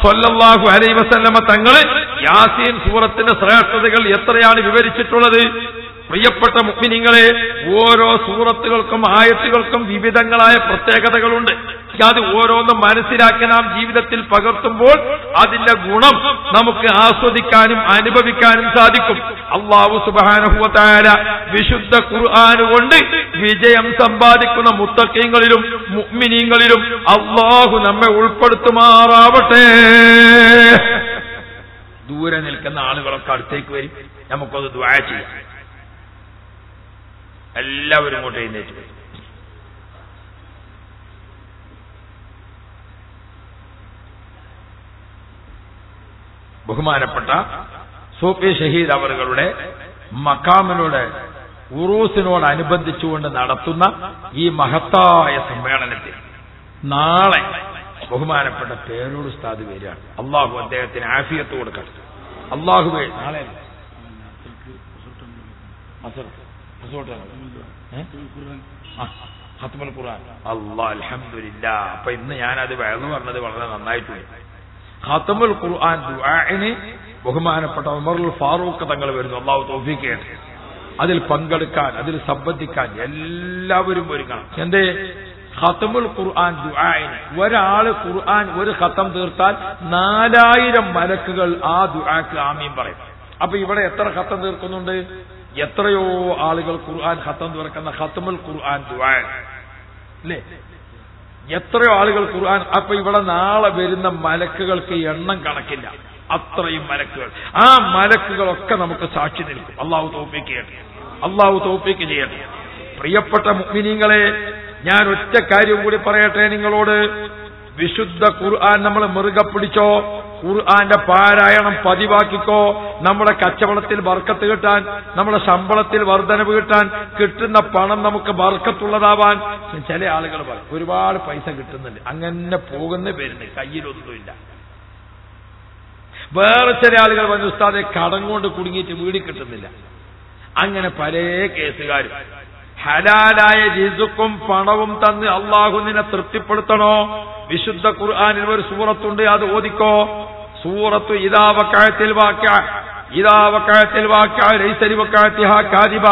സ്വല്ലല്ലാഹു അലൈഹി വസല്ലമ തങ്ങള് യാസീൻ സൂറത്തിന്റെ ശ്രേഷ്ഠതകൾ എത്രയാണ് വിവരിച്ചിട്ടുള്ളത്. പ്രിയപ്പെട്ട മുഅ്മിനീങ്ങളെ, ഓരോ സൂറത്തുകൾക്കും ആയത്തുകൾക്കും വിവിധങ്ങളായ പ്രത്യേകതകളുണ്ട്. അത് ഓരോന്നും മനസ്സിലാക്കി നാം ജീവിതത്തിൽ പകർത്തുമ്പോൾ അതിന്റെ ഗുണം നമുക്ക് ആസ്വദിക്കാനും അനുഭവിക്കാനും സാധിക്കും. അല്ലാഹു സുബ്ഹാനഹു വ തആല വിശുദ്ധ ഖുർആൻ കൊണ്ട് വിജയം സമ്പാദിക്കുന്ന മുത്തഖീങ്ങളിലും മുഅ്മിനീങ്ങളിലും അല്ലാഹു നമ്മെ ഉൾപ്പെടുത്തുമാറാവട്ടെ. ദൂരെ നിൽക്കുന്ന ആളുകളൊക്കെ അടുത്തേക്ക് വരും, നമുക്കത് ദുആ ചെയ്യാം. എല്ലാവരും ഇങ്ങോട്ട് എഴുന്നേറ്റ് വരും. ബഹുമാനപ്പെട്ട സൂഫി ഷഹീദ് അവറുകളുടെ മഖാമിനോട് ഉറൂസിനോടനുബന്ധിച്ചുകൊണ്ട് നടത്തുന്ന ഈ മഹത്തായ സമ്മേളനത്തിൽ നാളെ ബഹുമാനപ്പെട്ട പേരൂർ ഉസ്താദ് വരികയാണ്. അള്ളാഹു അദ്ദേഹത്തിന് ആഫിയത്ത് കൊടുക്കട്ടെ. അള്ളാഹുവേ, നാളെ ഖത്മുൽ ഖുർആൻ. അല്ലാഹ് അൽഹംദുലില്ലാ. അപ്പൊ ഇന്ന് ഞാനത് വയന്നു പറഞ്ഞത് വളരെ നന്നായിട്ടുണ്ട്. ഖത്മുൽ ഖുർആൻ ദുആഇന് ബഹുമാനപ്പെട്ട ഉമറുൽ ഫാറൂഖ് തങ്ങൾ വരുന്നു. അല്ലാഹു തൗഫീഖ് ചെയ്യട്ടെ. അതിൽ പങ്കെടുക്കാൻ, അതിൽ സംബന്ധിക്കാൻ എല്ലാവരും ഒരുങ്ങണം. എന്തേ? ഖത്മുൽ ഖുർആൻ ദുആഇന് ഒരാള് ഖുർആൻ ഒരു ഖത്തം തീർത്താൽ 4000 മലക്കുകൾ ആ ദുആക്ക് ആമീൻ പറയും. അപ്പൊ ഇവിടെ എത്ര ഖത്തം തീർക്കുന്നുണ്ട്? എത്രയോ ആളുകൾ ഖുർആൻ ഖത്തം തീർക്കുന്ന ഖത്മുൽ ഖുർആൻ ദുആ അല്ലേ? എത്രയോ ആളുകൾ ഖുർആൻ. അപ്പൊ ഇവിടെ നാളെ വരുന്ന മലക്കുകൾക്ക് എണ്ണം കണക്കില്ല, അത്രയും മലക്കുകൾ. ആ മലക്കുകളൊക്കെ നമുക്ക് സാക്ഷി നിൽക്കും. അല്ലാഹു തൗഫീഖ് ചെയ്യട്ടെ, അല്ലാഹു തൗഫീഖ് ചെയ്യട്ടെ. പ്രിയപ്പെട്ട മുഅ്മിനീങ്ങളെ, ഞാൻ ഒറ്റ കാര്യം കൂടി പറയട്ടെ നിങ്ങളോട്. വിശുദ്ധ ഖുർആൻ നമ്മൾ മുറുകെ പിടിച്ചോ, ഖുർആന്റെ പാരായണം പതിവാക്കിക്കോ. നമ്മുടെ കച്ചവടത്തിൽ ബർക്കത്ത് കിട്ടാൻ, നമ്മുടെ ശമ്പളത്തിൽ വർധനവ് കിട്ടാൻ, കിട്ടുന്ന പണം നമുക്ക് ബർക്കത്തുള്ളതാവാൻ. ചില ആളുകൾ പറയും ഒരുപാട് പൈസ കിട്ടുന്നുണ്ട്, അങ്ങനെ പോകുന്ന പേരുണ്ട്, കയ്യിലൊന്നുമില്ല. വേറെ ചില ആളുകൾ പറഞ്ഞു ഉസ്താദെ കടം കൊണ്ട് കുടുങ്ങിയിട്ട് വീട് കിട്ടുന്നില്ല. അങ്ങനെ പല കേസുകാരും. ഹലാലായ റിസ്ഖും പണവും തന്ന് അള്ളാഹു നിന്നെ തൃപ്തിപ്പെടുത്തണോ? വിശുദ്ധ ഖുർആനിൽ ഒരു സൂറത്തുണ്ട്, അത് ഓദിക്കോ. സൂറത്തു ഇദാ വഖഅത്തിൽ വാഖിഅ, ഇദാ വഖഅത്തിൽ വാഖിഅ ലൈസ ലിവഖഅതിഹാ കാദിബ.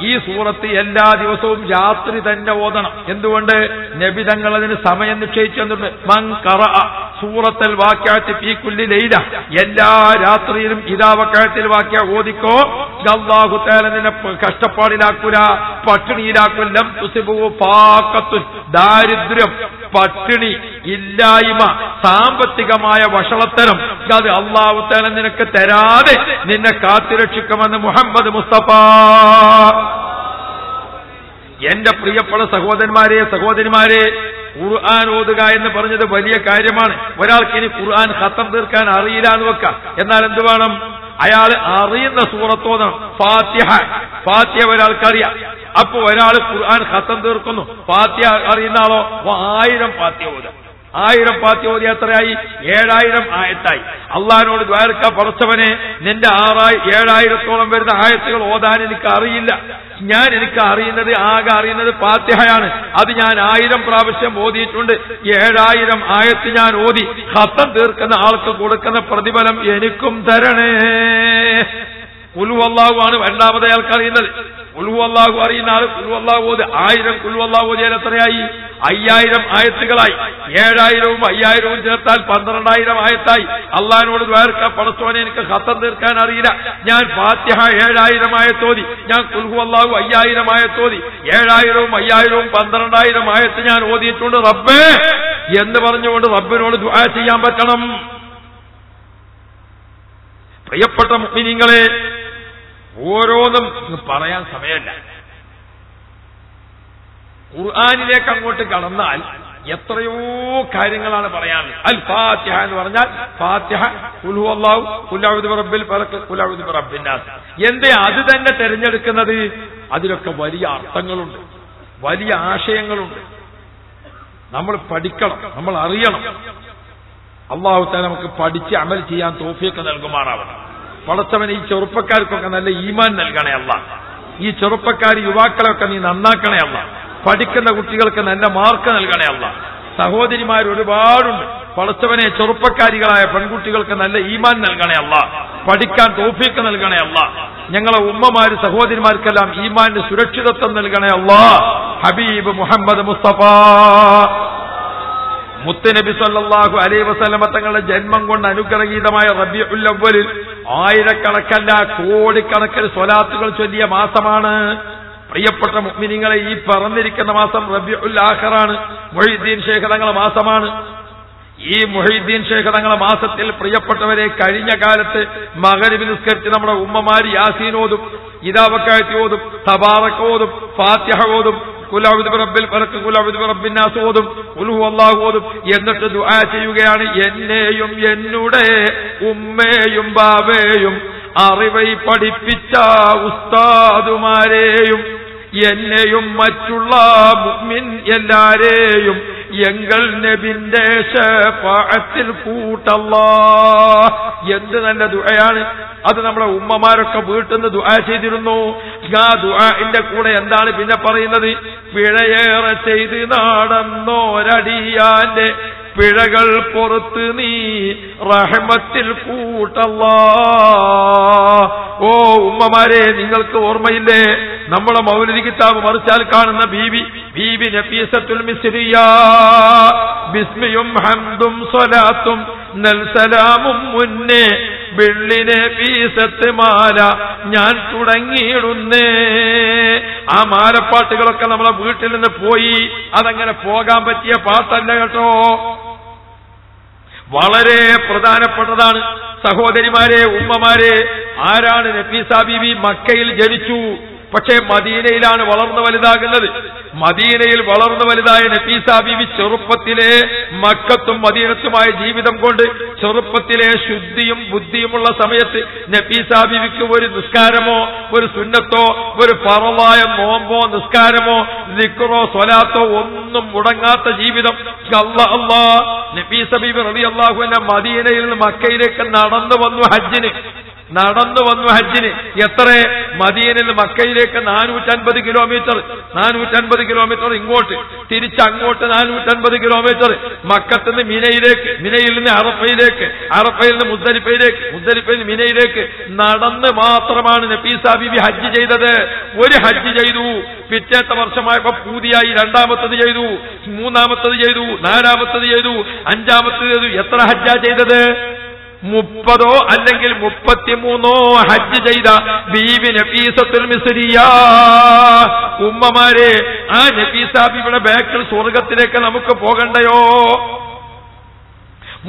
ഈ സൂറത്ത് എല്ലാ ദിവസവും രാത്രി തന്നെ ഓതണം. എന്തുകൊണ്ട്? നബി തങ്ങൾ അതിന് സമയം നിശ്ചയിച്ചു തന്നിട്ടുണ്ട്. മൻ ഖറഅ സൂറത്തുൽ വാഖിഅത്തി ഫീ കുല്ലി ലൈല, എല്ലാ രാത്രിയിലും ഇദാ വഖഅത്തിൽ വാഖിഅ ഓതിക്കോ, അല്ലാഹു തആല നിന്നെ കഷ്ടപ്പാടിലാക്കൂല, പട്ടിണിയിലാക്കൂല. ലം തുസിബു ഫാഖത്തുൻ, ദാരിദ്ര്യം, പട്ടിണി, ഇല്ലായ്മ, സാമ്പത്തികമായ വഷളത്തരം അത് അല്ലാഹു തആല നിനക്ക് തരാതെ നിന്നെ കാത്തുരക്ഷിക്കുമെന്ന് മുഹമ്മദ് മുസ്തഫ. എന്റെ പ്രിയപ്പെട്ട സഹോദരന്മാരെ, സഹോദരിമാരെ, ഖുർആൻ ഓതുക എന്ന് പറഞ്ഞത് വലിയ കാര്യമാണ്. ഒരാൾക്ക് ഇനി ഖുർആൻ ഖത്തം തീർക്കാൻ അറിയില്ല എന്ന് വെക്കാം. എന്നാൽ എന്ത് വേണം? അയാൾ അറിയുന്ന സൂറത്ത് ഓതണം. ഫാത്തിഹ ഒരാൾക്കറിയാം. അപ്പൊ ഒരാൾ ഖുർആൻ ഖത്തം തീർക്കുന്നു. ഫാത്തിഹ അറിയുന്ന ആളോ 1000 ഫാത്തിഹ ഓതുക. 1000 ഫാത്തിഹ ഓതി എത്രയായി? 7000 ആയത്തായി. അള്ളാഹിനോട് ദ്വാരക്ക, പടച്ചവനെ നിന്റെ 7000-ഓളം വരുന്ന ആയത്തുകൾ ഓതാൻ എനിക്ക് അറിയില്ല. എനിക്ക് ആകെ അറിയുന്നത് ഫാത്തിഹയാണ്. അത് ഞാൻ 1000 പ്രാവശ്യം ഓതിയിട്ടുണ്ട്. 7000 ആയത്ത് ഞാൻ ഓതി. ഖത്തം തീർക്കുന്ന ആൾക്ക് കൊടുക്കുന്ന പ്രതിഫലം എനിക്കും തരണേ. ഖുൽ ഹുവല്ലാഹു ആണ് രണ്ടാമത് അയാൾക്ക് അറിയുന്നത്. ഖുൽ ഹുവല്ലാഹു അറിയുന്ന ആൾ ഖുൽ ഹുവല്ലാഹു ഓതി. 1000 ഖുൽ ഹുവല്ലാഹു ഓതിയാൽ എത്രയായി? 5000 ആയത്തുകളായി. 7000-ഉം 5000-ഉം ചേർത്താൽ 12000 ആയത്തായി. അള്ളാഹിനോട് ദ്വാരക്ക, പടച്ചോനെ എനിക്ക് ഖത്തം തീർക്കാൻ അറിയില്ല. ഞാൻ ഫാത്തിഹ 7000 ആയത്തോതി, ഞാൻ ഖുൽ ഹുവല്ലാഹു 5000 ആയത്തോതി. 7000-ഉം 5000-ഉം 12000 ആയത്ത് ഞാൻ ഓതിയിട്ടുണ്ട് റബ്ബേ എന്ന് പറഞ്ഞുകൊണ്ട് റബ്ബിനോട് ദുആ ചെയ്യാൻ പറ്റണം. പ്രിയപ്പെട്ട മുഅ്മിനീങ്ങളെ, ഓരോന്നും പറയാൻ സമയമില്ല. ഖുർആനിലേക്ക് അങ്ങോട്ട് കടന്നാൽ എത്രയോ കാര്യങ്ങളാണ് പറയാനുള്ളത്. അൽ ഫാത്തിഹ എന്ന് പറഞ്ഞാൽ ഫാത്തിഹ, ഖുൽ ഹുവല്ലാഹു, ഖുൽ അഊദു ബിറബ്ബിൽ ഫലഖ്, ഖുൽ അഊദു ബിറബ്ബിൻ നാസ്. എന്തേ അത് തന്നെ തിരഞ്ഞെടുക്കുന്നത്? അതിലൊക്കെ വലിയ അർത്ഥങ്ങളുണ്ട്, വലിയ ആശയങ്ങളുണ്ട്. നമ്മൾ പഠിക്കണം, നമ്മൾ അറിയണം. അല്ലാഹു തആല നമുക്ക് പഠിച്ച് അമൽ ചെയ്യാൻ തൗഫീഖ് നൽകുമാറാവണം. പടച്ചവൻ ഈ ചെറുപ്പക്കാർക്കൊക്കെ നല്ല ഈമാൻ നൽകണേ അല്ലാഹ്. ഈ ചെറുപ്പക്കാർ യുവാക്കളൊക്കെ നീ നന്നാക്കണേ അല്ലാഹ്. പഠിക്കുന്ന കുട്ടികൾക്ക് നല്ല മാർക്ക് നൽകണേ അല്ലാഹ്. സഹോദരിമാർ ഒരുപാടുണ്ട്. പടച്ചവനെ ചെറുപ്പക്കാരികളായ പെൺകുട്ടികൾക്ക് നല്ല ഈമാൻ നൽകണേ അല്ലാഹ്. പഠിക്കാൻ തൗഫീഖ് നൽകണേ അല്ലാഹ്. ഞങ്ങളെ ഉമ്മമാര് സഹോദരിമാർക്കെല്ലാം ഈമാന്റെ സുരക്ഷിതത്വം നൽകണേ അല്ലാഹ്. ഹബീബ് മുഹമ്മദ് മുസ്തഫ മുത്തുനബി സല്ലല്ലാഹു അലൈഹി വസല്ലമ തങ്ങളുടെ ജന്മം കൊണ്ട് അനുഗ്രഹീതമായ റബീഉൽ അവ്വലിൽ ആയിരക്കണക്കല്ല കോടിക്കണക്കിന് സ്വലാത്തുകൾ ചൊല്ലിയ മാസമാണ്. പ്രിയപ്പെട്ട മുഅ്മിനീങ്ങളെ, ഈ പറഞ്ഞിരിക്കുന്ന മാസം റബീഉൽ ആഖിറാണ്, മുഹീദ്ദീൻ ശൈഖ് തങ്ങളുടെ മാസമാണ്. ഈ മുഹീദ്ദീൻ ശൈഖ് തങ്ങളുടെ മാസത്തിൽ പ്രിയപ്പെട്ടവരെ, കഴിഞ്ഞ കാലത്ത് മഗ്രിബ് നിസ്കരിച്ച് നമ്മുടെ ഉമ്മമാര് യാസീൻ ഓതും, ഇദാ വഖഅത്തി ഓതും, തബാറക ഓതും, ഫാത്തിഹ ഓതും, ഖുൽ അഊദു ബിറബ്ബിൽ ഫലഖ്, ഖുൽ അഊദു ബിറബ്ബിൻ നാസ് ഓതും, ഖുൽ ഹുവല്ലാഹു ഓതും. എന്നിട്ട് ദുആ ചെയ്യുകയാണ്, എന്നെയും എന്നുടെ ഉമ്മയെയും ബാബയെയും അറിവൈ പഠിപ്പിച്ച ഉസ്താദുമാരെയും എന്നെയും മറ്റുള്ള മുഅ്മിൻ എല്ലാരെയും എങ്കൾ നബിന്റെ ശഫാഅത്തിൽ കൂട്ടല്ലാഹ്. എന്ത് നല്ല ദുആയാണ് അത്! നമ്മുടെ ഉമ്മമാരൊക്കെ വീട്ടിൽ നിന്ന് ദുആ ചെയ്തിരുന്നു. ആ ദുആഇന്റെ കൂടെ എന്താണ് പിന്നെ പറയുന്നത്? പിഴയേറെ ചെയ്ത് നടന്നോരടിയാന്റെ പിഴകൾ പുറത്ത് നീ റഹ്മത്തിൽ കൂട്ടല്ലാഹ്. ഓ ഉമ്മമാരെ, നിങ്ങൾക്ക് ഓർമ്മയില്ലേ നമ്മുടെ മൗലിദ് കിതാബ് മറിച്ചാൽ കാണുന്ന ബീബി നഫീസത്തുൽ മിസ്രിയ, ബിസ്മിയും ഹംദും സ്വലാത്തും നൽ സലാമും മുന്നേ വെള്ളിനെ പീസത്ത് മാല ഞാൻ തുടങ്ങിയിടുന്നേ. ആ മാലപ്പാട്ടുകളൊക്കെ നമ്മളെ വീട്ടിൽ നിന്ന് പോയി. അതങ്ങനെ പോകാൻ പറ്റിയ പാട്ടല്ല കേട്ടോ, വളരെ പ്രധാനപ്പെട്ടതാണ്. സഹോദരിമാരെ, ഉമ്മമാരെ, ആരാണ് നഫീസ ബീവി? മക്കയിൽ ജനിച്ചു, പക്ഷേ മദീനയിലാണ് വളർന്നു വലുതാകുന്നത്. മദീനയിൽ വളർന്നു വലുതായ നഫീസ ബീവി ചെറുപ്പത്തിലെ മക്കത്തും മദീനത്തുമായ ജീവിതം കൊണ്ട് ചെറുപ്പത്തിലെ ശുദ്ധിയും ബുദ്ധിയുമുള്ള സമയത്ത് നഫീസ ബീവിക്ക് ഒരു നിസ്കാരമോ ഒരു സുന്നത്തോ ഒരു ഫറളായ നോമ്പോ നിസ്കാരമോ ദിക്റോ സ്വലാത്തോ ഒന്നും മുടങ്ങാത്ത ജീവിതം. നഫീസ ബീവി റളിയല്ലാഹു അൻഹ മദീനയിൽ നിന്ന് മക്കയിലേക്ക് നടന്നു വന്നു ഹജ്ജിന്. നടന്നു വന്നു ഹജ്ജിന്. എത്ര? മദീനയിൽ നിന്ന് മക്കയിലേക്ക് 450 കിലോമീറ്റർ, 450 കിലോമീറ്റർ ഇങ്ങോട്ട്, തിരിച്ചങ്ങോട്ട് 450 കിലോമീറ്റർ. മക്കത്ത് നിന്ന് മിനയിലേക്ക്, മിനയിൽ നിന്ന് അറഫയിലേക്ക്, അറഫയിൽ നിന്ന് മുസ്ദലിഫയിലേക്ക്, മുസ്ദലിഫയിൽ നിന്ന് മിനയിലേക്ക് നടന്ന് മാത്രമാണ് നഫീസ ബീവി ഹജ്ജ് ചെയ്തത്. ഒരു ഹജ്ജ് ചെയ്തു, പിറ്റേത്തെ വർഷമായപ്പോ പൂതിയായി രണ്ടാമത്തത് ചെയ്തു, മൂന്നാമത്തത് ചെയ്തു, നാലാമത്തത് ചെയ്തു, അഞ്ചാമത്തത് ചെയ്തു. എത്ര ഹജ്ജാ ചെയ്തത്? 30 അല്ലെങ്കിൽ 33 ഹജ്ജ് ചെയ്ത ബീവി നഫീസത്തുൽ മിസ്രിയ. ഉമ്മമാരെ, ആ നഫീസ ബീവിയുടെ ബാക്കിൽ സ്വർഗത്തിലേക്ക് നമുക്ക് പോകണ്ടയോ?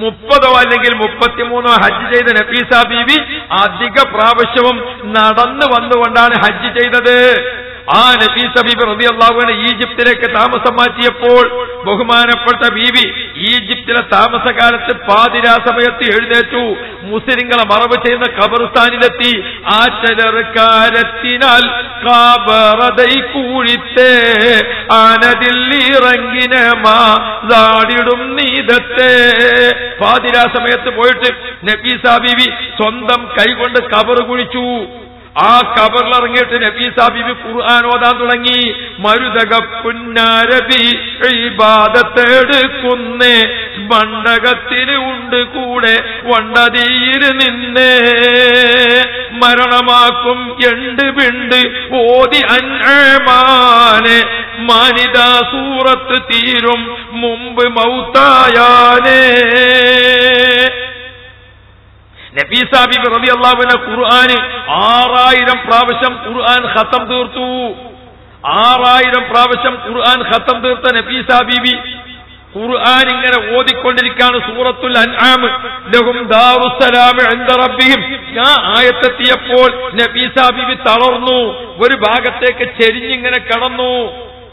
30 അല്ലെങ്കിൽ 33 ഹജ്ജ് ചെയ്ത നഫീസ ബീവി അധിക പ്രാവശ്യവും നടന്നു വന്നുകൊണ്ടാണ് ഹജ്ജ് ചെയ്തത്. ആ നഫീസ ബീബി റളിയല്ലാഹു അൻഹ ഈജിപ്തിലേക്ക് താമസം മാറ്റിയപ്പോൾ ബഹുമാനപ്പെട്ട ബീവി ഈജിപ്തിലെ താമസകാലത്ത് പാതിരാ സമയത്ത് എഴുന്നേറ്റു, മുസ്ലിങ്ങളെ മറവ് ചെയ്യുന്ന ഖബർസ്ഥാനിലെത്തി. ആറ്റലർക്കാരത്തിനാൽ കാബറതൈ കൂഴിത്തേ ആനതില്ലിറങ്ങിന മാടിടും നീതത്തെ. പാതിരാ സമയത്ത് പോയിട്ട് നഫീസ ബീവി സ്വന്തം കൈകൊണ്ട് ഖബർ കുഴിച്ചു. ആ ഖബറിലിറങ്ങിയിട്ട് നഫീസ ബീവി ഖുർആൻ ഓതാൻ തുടങ്ങി. മരുതക പുന്നാരബി ഇബാദത്തെടുക്കുന്നേ മണ്ഡകത്തിന് ഉണ്ട് കൂടെ വണ്ടതിയിൽ നിന്നേ. മരണമാക്കും എണ്ട് പിണ്ട് ഓതി അൻമാനെ മാനിതാ സൂറത്ത് തീരും മുമ്പ് മൗത്തായാനേ. നഫീസ ബീബി റളിയല്ലാഹു അൻഹ ഖുർആൻ 6000 പ്രാവശ്യം ഖുർആൻ ഖതം തീർത്തു. 6000 പ്രാവശ്യം ഖുർആൻ ഖതം തീർത്ത നഫീസ ബീബി ഖുർആൻ ഇങ്ങനെ ഓതിക്കൊണ്ടിരിക്കുകയാണ്. സൂറത്തുൽ അൻആം, ലഹും ദാറുസ്സലാം ഇൻദ റബ്ബിഹിം. ആ ആയത്തെത്തിയപ്പോൾ നഫീസ ബീബി തളർന്നു, ഒരു ഭാഗത്തേക്ക് ചെരിഞ്ഞിങ്ങനെ കിടന്നു.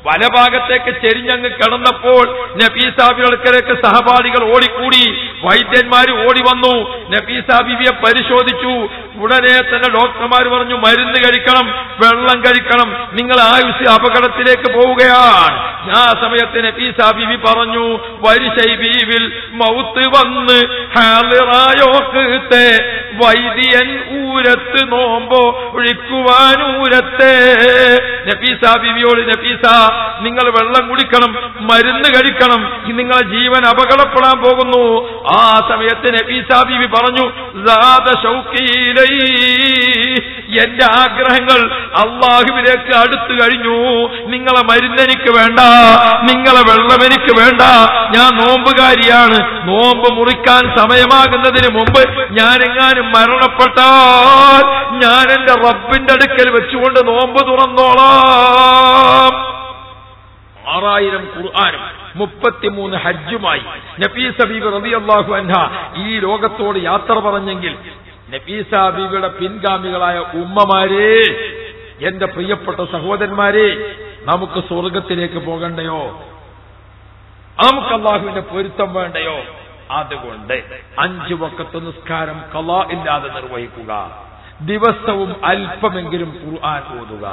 വലഭാഗത്തേക്ക് ചെരിഞ്ഞങ്ങ് കിടന്നപ്പോൾ നഫീസ ബീവിയുടെ അടുക്കലേക്ക് സഹപാഠികൾ ഓടിക്കൂടി, വൈദ്യന്മാർ ഓടി വന്നു, നഫീസ ബീവിയെ പരിശോധിച്ചു. ഉടനെ തന്നെ ഡോക്ടർമാർ പറഞ്ഞു, മരുന്ന് കഴിക്കണം, വെള്ളം കഴിക്കണം, നിങ്ങൾ ആയുസ് അപകടത്തിലേക്ക് പോവുകയാണ്. ആ സമയത്ത് നഫീസ ബീവി പറഞ്ഞു, വരിശൈ ബീവിൽ മൗത്ത് വന്ന് ഹാളിറായോക്കത്തെ വൈദ്യൻ ഊരത്ത് നോമ്പോ ഒഴിക്കുവാനൂരത്തെ. നഫീസ ബീവിയോട്, നഫീസ നിങ്ങൾ വെള്ളം കുടിക്കണം, മരുന്ന് കഴിക്കണം, നിങ്ങളെ ജീവൻ അപകടപ്പെടാൻ പോകുന്നു. ആ സമയത്ത് നഫീസ ബീവി പറഞ്ഞു, എന്റെ ആഗ്രഹങ്ങൾ അള്ളാഹുവിലേക്ക് അടുത്തു കഴിഞ്ഞു. നിങ്ങളെ മരുന്നെനിക്ക് വേണ്ട, നിങ്ങളെ വെള്ളം എനിക്ക് വേണ്ട, ഞാൻ നോമ്പുകാരിയാണ്. നോമ്പ് മുറിക്കാൻ സമയമാകുന്നതിന് മുമ്പ് ഞാനെങ്ങാനും മരണപ്പെട്ടാൽ ഞാൻ എന്റെ റബ്ബിന്റെ അടുക്കൽ വെച്ചുകൊണ്ട് നോമ്പ് തുറന്നോളാം. 6000 ഖുർആനും 33 ഹജ്ജുമായി നഫീസ ബീബി റളിയല്ലാഹു അൻഹ ഈ ലോകത്തോട് യാത്ര പറഞ്ഞെങ്കിൽ, നഫീസ ബീവിയുടെ പിൻഗാമികളായ ഉമ്മമാരെ, എന്റെ പ്രിയപ്പെട്ട സഹോദരന്മാരെ, നമുക്ക് സ്വർഗത്തിലേക്ക് പോകണ്ടയോ? നമുക്ക് അല്ലാഹുവിന്റെ പൊരുത്തം വേണ്ടയോ? അതുകൊണ്ട് 5 വഖത്ത് നിസ്കാരം ഖളാ ഇല്ലാതെ നിർവഹിക്കുക, ദിവസവും അല്പമെങ്കിലും ഖുർആൻ ഓതുക.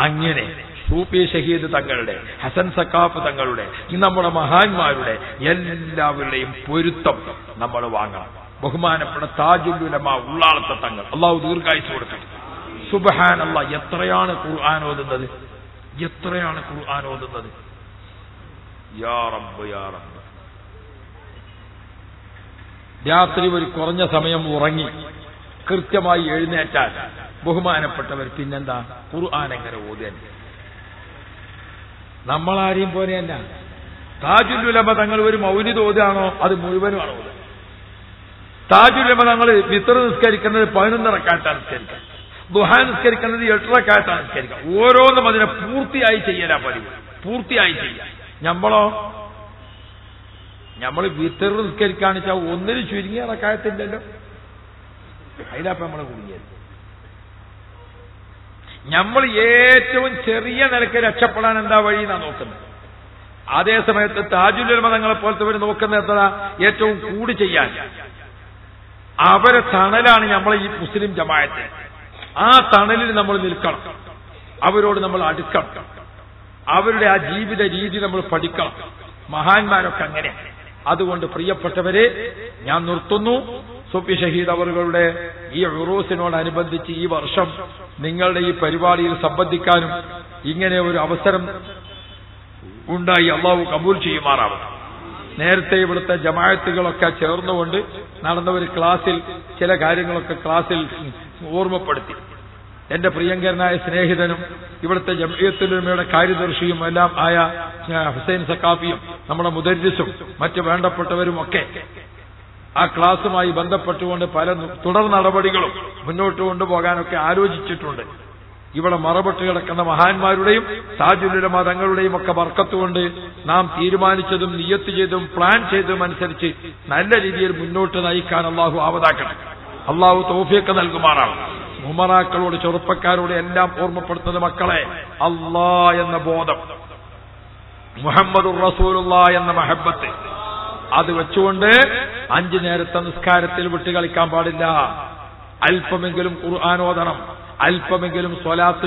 അങ്ങനെ സൂഫി ഷഹീദ് തങ്ങളുടെ, ഹസൻ സഖാഫ് തങ്ങളുടെ, നമ്മുടെ മഹാന്മാരുടെ എല്ലാവരുടെയും പൊരുത്തം നമ്മൾ വാങ്ങണം. ബഹുമാനപ്പെട്ട താജുൽ ഉലമ ഉള്ളാളത്തെ തങ്ങൾ, അള്ളാഹു ദീർഘായുസ്സ് കൊടുക്കട്ടെ. സുബ്ഹാനല്ലാഹ്, എത്രയാണ് ഖുർആൻ ഓതുന്നത്, എത്രയാണ് ഖുർആൻ ഓതുന്നത്. യാ റബ്ബ് യാ റബ്ബ്. രാത്രി ഒരു കുറഞ്ഞ സമയം ഉറങ്ങി കൃത്യമായി എഴുന്നേറ്റാൽ ബഹുമാനപ്പെട്ടവർ പിന്നെന്താ ഖുർആൻ എങ്ങനെ ഓതാൻ? നമ്മളാരെയും പോലെയല്ല. താജുൽ ഉലമ തങ്ങൾ ഒരു മൗലിദ് ഓതാണോ അത് മുഴുവനുമാണ് ഓതുക. താജുൽ ഉലമ തങ്ങൾ വിത്ർ നിസ്കരിക്കുന്നത് 11 റക്അത്താണ് നിസ്കരിക്കുക, ദുഹാ നിസ്കരിക്കുന്നത് 8 റക്അത്താണ് നിസ്കരിക്കുക. ഓരോന്നും അതിനെ പൂർത്തിയായി ചെയ്യലാ പതിവ്, പൂർത്തിയായി ചെയ്യാം. നമ്മൾ വിത്ർ നിസ്കരിക്കാന്ന് വെച്ചാൽ ഒന്നിന് ചുരുങ്ങിയ റക്അത്തില്ലല്ലോ, അതിലപ്പം നമ്മളെ കുടുങ്ങിയത്. നമ്മൾ ഏറ്റവും ചെറിയ നിലയ്ക്ക് രക്ഷപ്പെടാൻ എന്താ വഴി എന്നാ നോക്കുന്നത്. അതേ സമയത്ത് താജുൽ ഉലമ തങ്ങളെ പോലത്തെ നോക്കുന്ന എത്ര ഏറ്റവും കൂടി ചെയ്യാൻ. അവരെ തണലാണ് നമ്മളെ ഈ മുസ്ലിം ജമാഅത്ത്. ആ തണലിൽ നമ്മൾ നിൽക്കണം, അവരോട് നമ്മൾ അടുക്കണം, അവരുടെ ആ ജീവിത രീതി നമ്മൾ പഠിക്കണം. മഹാന്മാരൊക്കെ അങ്ങനെ. അതുകൊണ്ട് പ്രിയപ്പെട്ടവരെ, ഞാൻ നിർത്തുന്നു. സൂഫി ഷഹീദ് അവറുകളുടെ ഈ ഉറൂസിനോടനുബന്ധിച്ച് ഈ വർഷം നിങ്ങളുടെ ഈ പരിപാടിയിൽ സംബന്ധിക്കാനും ഇങ്ങനെ ഒരു അവസരം ഉണ്ടായി അള്ളാഹു കബൂൽ ചെയ്യുമാറാവട്ടെ. നേരത്തെ ഇവിടുത്തെ ജമാഅത്തുകളൊക്കെ ചേർന്നുകൊണ്ട് നടന്ന ഒരു ക്ലാസ്സിൽ ചില കാര്യങ്ങളൊക്കെ ക്ലാസ്സിൽ ഓർമ്മപ്പെടുത്തി. എന്റെ പ്രിയങ്കരനായ സ്നേഹിതനും ഇവിടുത്തെ ജംഇയ്യത്തുൽ കാര്യദർശിയും എല്ലാം ആയ ഹുസൈൻ സഖാഫിയും നമ്മുടെ മുദരിസും മറ്റ് വേണ്ടപ്പെട്ടവരും ഒക്കെ ആ ക്ലാസുമായി ബന്ധപ്പെട്ടുകൊണ്ട് പല തുടർ നടപടികളും മുന്നോട്ട് കൊണ്ടുപോകാനൊക്കെ ആലോചിച്ചിട്ടുണ്ട്. ഇവിടെ മറപെട്ട് കിടക്കുന്ന മഹാന്മാരുടെയും താജുൽ ഉലമ തങ്ങളുടെയും ഒക്കെ ബർക്കത്തുകൊണ്ട് നാം തീരുമാനിച്ചതും നിയ്യത്ത് ചെയ്തതും പ്ലാൻ ചെയ്തതും അനുസരിച്ച് നല്ല രീതിയിൽ മുന്നോട്ട് നയിക്കാൻ അള്ളാഹു ആവതാക്കണം. അള്ളാഹു തൗഫീഖ് നൽകുമാറാണ്. ഉമറാക്കളോട് ചെറുപ്പക്കാരോട് എല്ലാം ഓർമ്മപ്പെടുത്തുന്നത് മക്കളെ, അല്ലാ എന്ന ബോധം, മുഹമ്മദുർ റസൂലുള്ളാഹ് എന്ന മഹബ്ബത്ത്, അത് വെച്ചുകൊണ്ട് 5 നേരത്തെ നിസ്കാരത്തിൽ വിട്ടുകളിക്കാൻ പാടില്ല. അല്പമെങ്കിലും ഖുർആൻ ഓതണം, അല്പമെങ്കിലും സ്വലാത്ത്